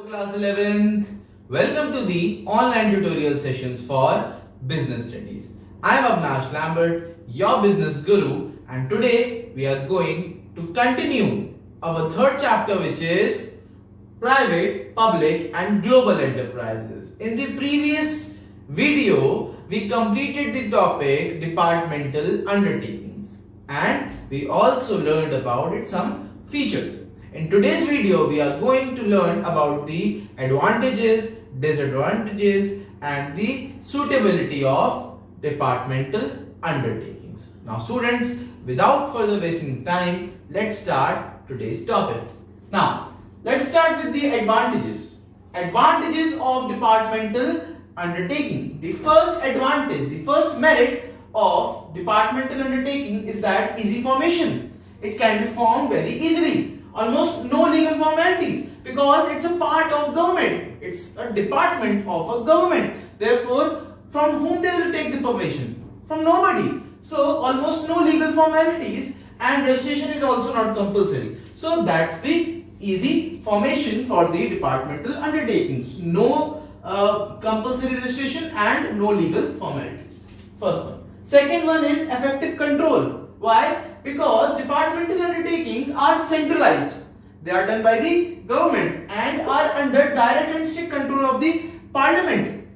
Class 11th. Welcome to the online tutorial sessions for business studies. I am Avnash Lambert, your business guru, and today we are going to continue our third chapter, which is private, public and global enterprises. In the previous video, we completed the topic departmental undertakings and we also learned about its some features. In today's video, we are going to learn about the advantages, disadvantages and the suitability of departmental undertakings. Now students, without further wasting time, let's start today's topic. Now, let's start with the advantages. Advantages of departmental undertaking. The first advantage, the first merit of departmental undertaking is that easy formation. It can be formed very easily. Almost no legal formality because it's a part of government. It's a department of a government. Therefore, from whom they will take the permission? From nobody. So, almost no legal formalities and registration is also not compulsory. So, that's the easy formation for the departmental undertakings. No compulsory registration and no legal formalities. First one. Second one is effective control. Why? Because departmental undertakings are centralized. They are done by the government and are under direct and strict control of the parliament.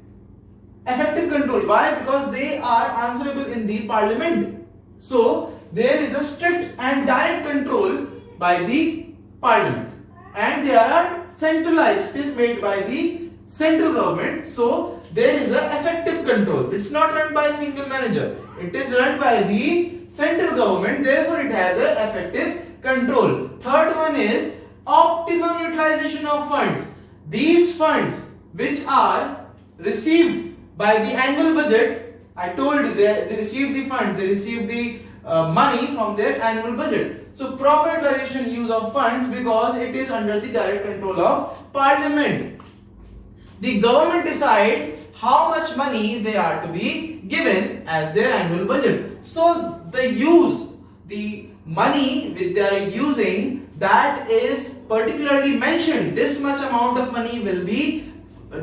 Effective control. Why? Because they are answerable in the parliament. So, there is a strict and direct control by the parliament. And they are centralized. It is made by the central government. So, there is a effective control. It's not run by a single manager. It is run by the central government. Therefore, it has a effective control. Third one is optimum utilization of funds. These funds which are received by the annual budget, I told you they receive the funds, they receive the money from their annual budget. So proper utilization use of funds because it is under the direct control of parliament. The government decides how much money they are to be given as their annual budget. So the money which they are using, that is particularly mentioned. This much amount of money will be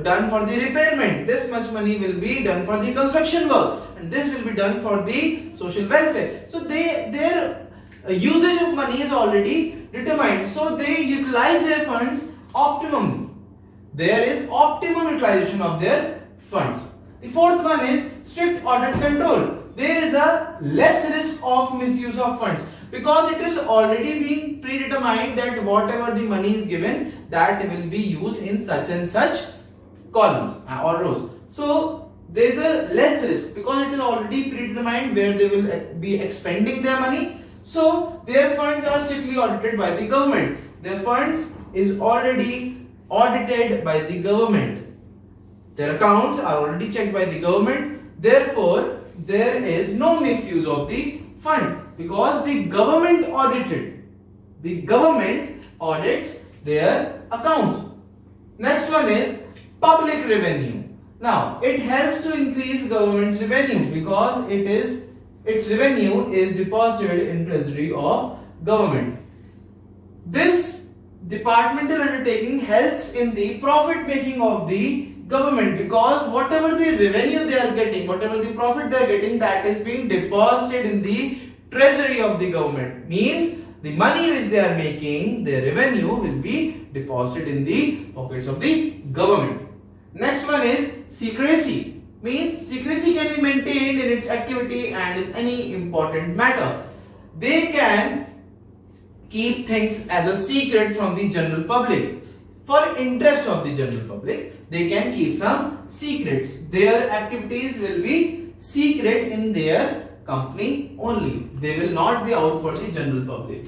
done for the repairment. This much money will be done for the construction work. And this will be done for the social welfare. So their usage of money is already determined. So they utilize their funds optimally. There is optimum utilization of their funds. The fourth one is strict audit control. There is a less risk of misuse of funds because it is already being predetermined that whatever the money is given, that will be used in such and such columns or rows. So there is a less risk because it is already predetermined where they will be expending their money. So their funds are strictly audited by the government. Their funds is already audited by the government. Their accounts are already checked by the government. Therefore, there is no misuse of the fund because the government audited. The government audits their accounts. Next one is public revenue. Now, it helps to increase government's revenue because its revenue is deposited in treasury of government. This departmental undertaking helps in the profit making of the government because whatever the revenue they are getting, whatever the profit they are getting, that is being deposited in the treasury of the government. Means the money which they are making, their revenue will be deposited in the pockets of the government. Next one is secrecy. Means secrecy can be maintained in its activity and in any important matter. They can keep things as a secret from the general public. For interest of the general public, they can keep some secrets. Their activities will be secret in their company only. They will not be out for the general public.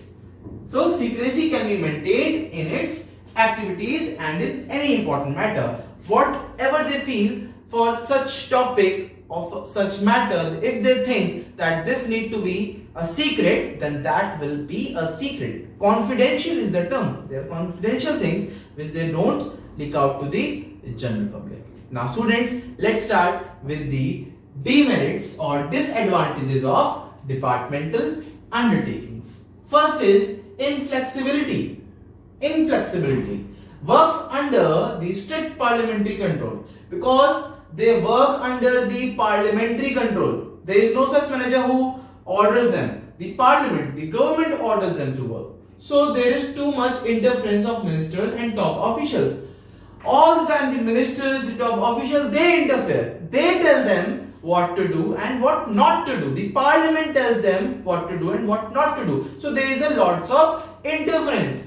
So secrecy can be maintained in its activities and in any important matter. Whatever they feel for such topic of such matter, if they think that this need to be a secret, then that will be a secret. Confidential is the term. They are confidential things which they don't leak out to the general public. Now students, let's start with the demerits or disadvantages of departmental undertakings. First is inflexibility. Inflexibility. works under the strict parliamentary control, because they work under the parliamentary control. There is no such manager who orders them. The parliament, the government orders them to work. So there is too much interference of ministers and top officials. All the time the ministers, the top officials, they interfere. They tell them what to do and what not to do. The parliament tells them what to do and what not to do. So there is a lot of interference.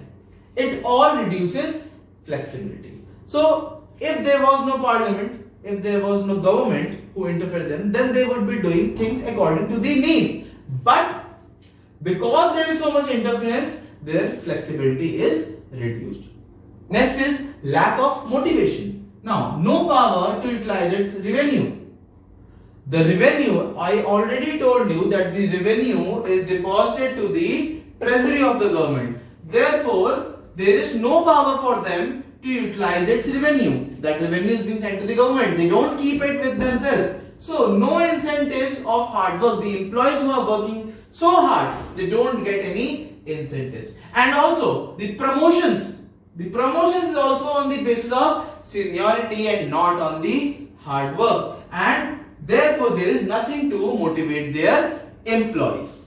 It all reduces flexibility. So if there was no parliament, if there was no government who interfered them, then they would be doing things according to the need. But because there is so much interference, their flexibility is reduced. Next is lack of motivation. Now, no power to utilize its revenue. The revenue, I already told you that the revenue is deposited to the treasury of the government. Therefore, there is no power for them to utilize its revenue. That revenue is being sent to the government. They don't keep it with themselves. So, no incentives of hard work. The employees who are working so hard, they don't get any incentives. And also, the promotions. The promotions is also on the basis of seniority and not on the hard work. And therefore, there is nothing to motivate their employees.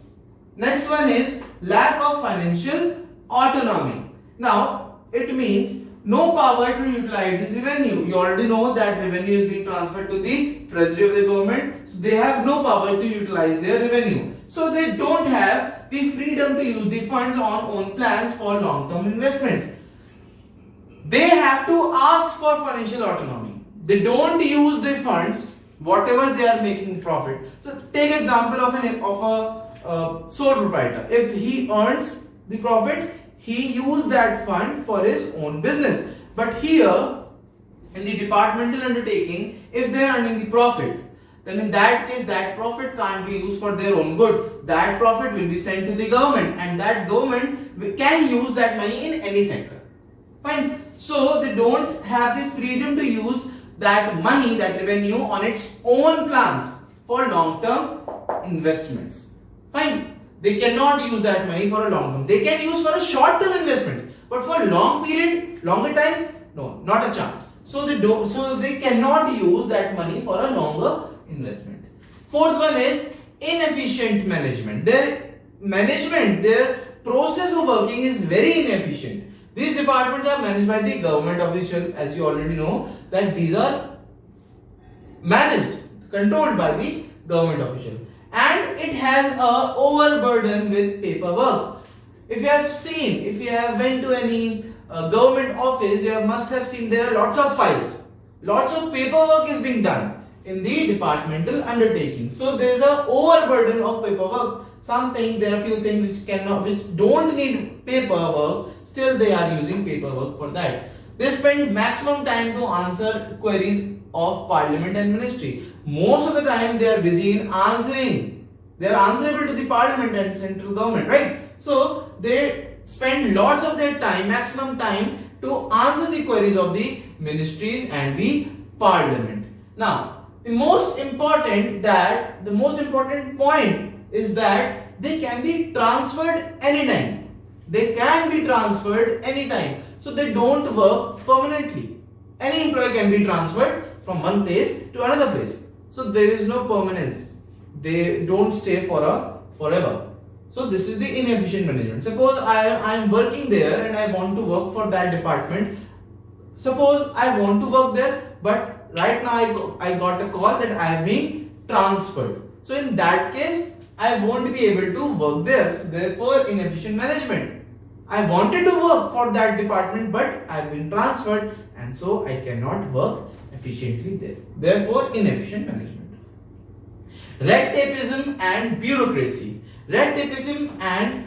Next one is lack of financial autonomy. Now, it means no power to utilize its revenue. You already know that revenue is being transferred to the treasury of the government. So they have no power to utilize their revenue. So they don't have the freedom to use the funds on own plans for long-term investments. They have to ask for financial autonomy. They don't use the funds whatever they are making profit. So take example of a sole proprietor. If he earns the profit, he use that fund for his own business. But here in the departmental undertaking, if they are earning the profit, then in that case that profit can't be used for their own good. That profit will be sent to the government, and that government can use that money in any sector. Fine. So they don't have the freedom to use that money, that revenue on its own plans for long-term investments. Fine. They cannot use that money for a long term. They can use for a short-term investments, but for a long period, longer time, no, not a chance. So they cannot use that money for a longer investment. Fourth one is inefficient management. Their process of working is very inefficient. These departments are managed by the government official, as you already know that these are managed, controlled by the government official. And it has a overburden with paperwork. If you have went to any government office, you must have seen there are lots of files. Lots of paperwork is being done in the departmental undertaking. So there is a overburden of paperwork. There are few things which don't need paperwork, still they are using paperwork for that. They spend maximum time to answer queries of parliament and ministry. Most of the time they are busy in answering. They are answerable to the parliament and central government, right? So they spend lots of their time, maximum time, to answer the queries of the ministries and the parliament. Now, the most important point is that they can be transferred anytime. They can be transferred anytime. So they don't work permanently. Any employee can be transferred from one place to another place. So there is no permanence. They don't stay forever. So this is the inefficient management. Suppose I am working there and I want to work for that department. Suppose I want to work there, but right now I got a call that I am being transferred. So in that case, I won't be able to work there. So therefore, inefficient management. I wanted to work for that department, but I have been transferred, and so I cannot work efficiently there. Therefore, inefficient management. Red tapeism and bureaucracy. Red tapeism and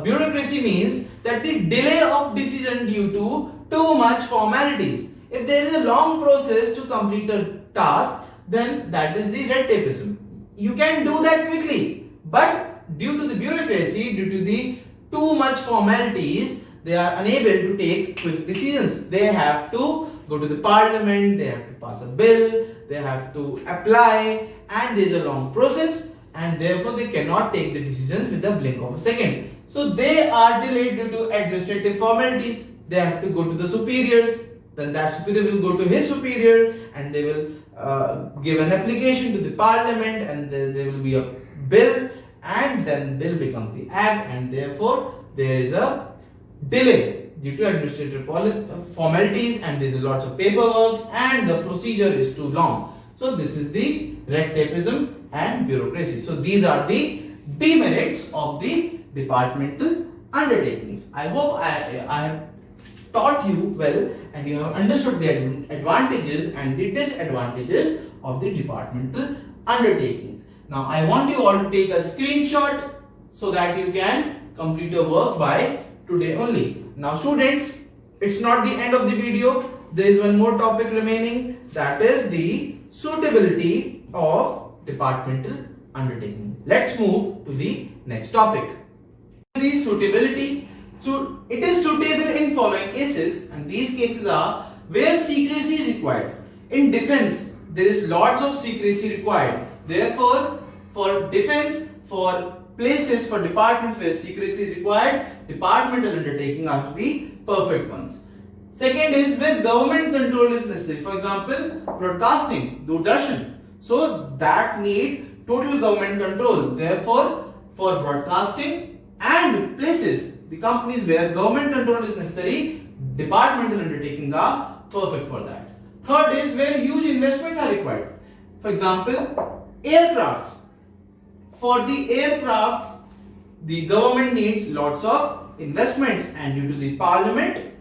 bureaucracy means that the delay of decision due to too much formalities. If there is a long process to complete a task, then that is the red tapeism. You can do that quickly, but due to the bureaucracy, due to the too much formalities, they are unable to take quick decisions. They have to go to the parliament, they have to pass a bill, they have to apply, and there is a long process, and therefore they cannot take the decisions with the blink of a second. So they are delayed due to administrative formalities. they have to go to the superiors. Then that superior will go to his superior, and they will give an application to the parliament, and there will be a bill, and then bill becomes the act, and therefore there is a delay due to administrative formalities, and there is lots of paperwork, and the procedure is too long. So this is the red tapeism and bureaucracy. So these are the demerits of the departmental undertakings. I hope I have taught you well, and you have understood the advantages and the disadvantages of the departmental undertakings. Now I want you all to take a screenshot so that you can complete your work by today only. Now students, it's not the end of the video. There is one more topic remaining, that is the suitability of departmental undertaking. Let's move to the next topic. The suitability. So it is suitable in following cases, and these cases are where secrecy is required. In defense, there is lots of secrecy required. Therefore, for defense, for places, for departments where secrecy is required, departmental undertaking are the perfect ones. Second is where government control is necessary. For example, broadcasting, Doordarshan. So that need total government control. Therefore, for broadcasting and places, the companies where government control is necessary, departmental undertakings are perfect for that. Third is where huge investments are required. For example, aircrafts. For the aircraft, the government needs lots of investments, and due to the parliament,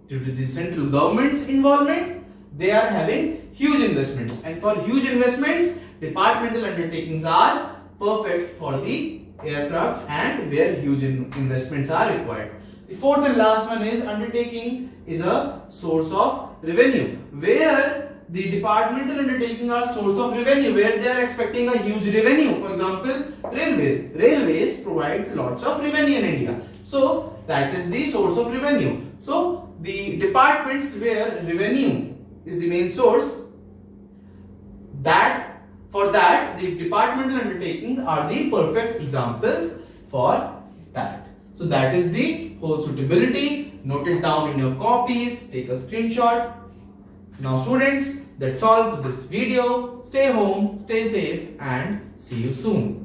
due to the central government's involvement, they are having huge investments. And for huge investments, departmental undertakings are perfect for the aircraft and where huge investments are required. The fourth and last one is undertaking is a source of revenue, where the departmental undertaking are source of revenue, where they are expecting a huge revenue. For example, railways. Railways provides lots of revenue in India. So that is the source of revenue. So the departments where revenue is the main source, for that the departmental undertakings are the perfect examples for that. So that is the whole suitability. Note it down in your copies, take a screenshot. Now students, that's all for this video. Stay home, stay safe, and see you soon.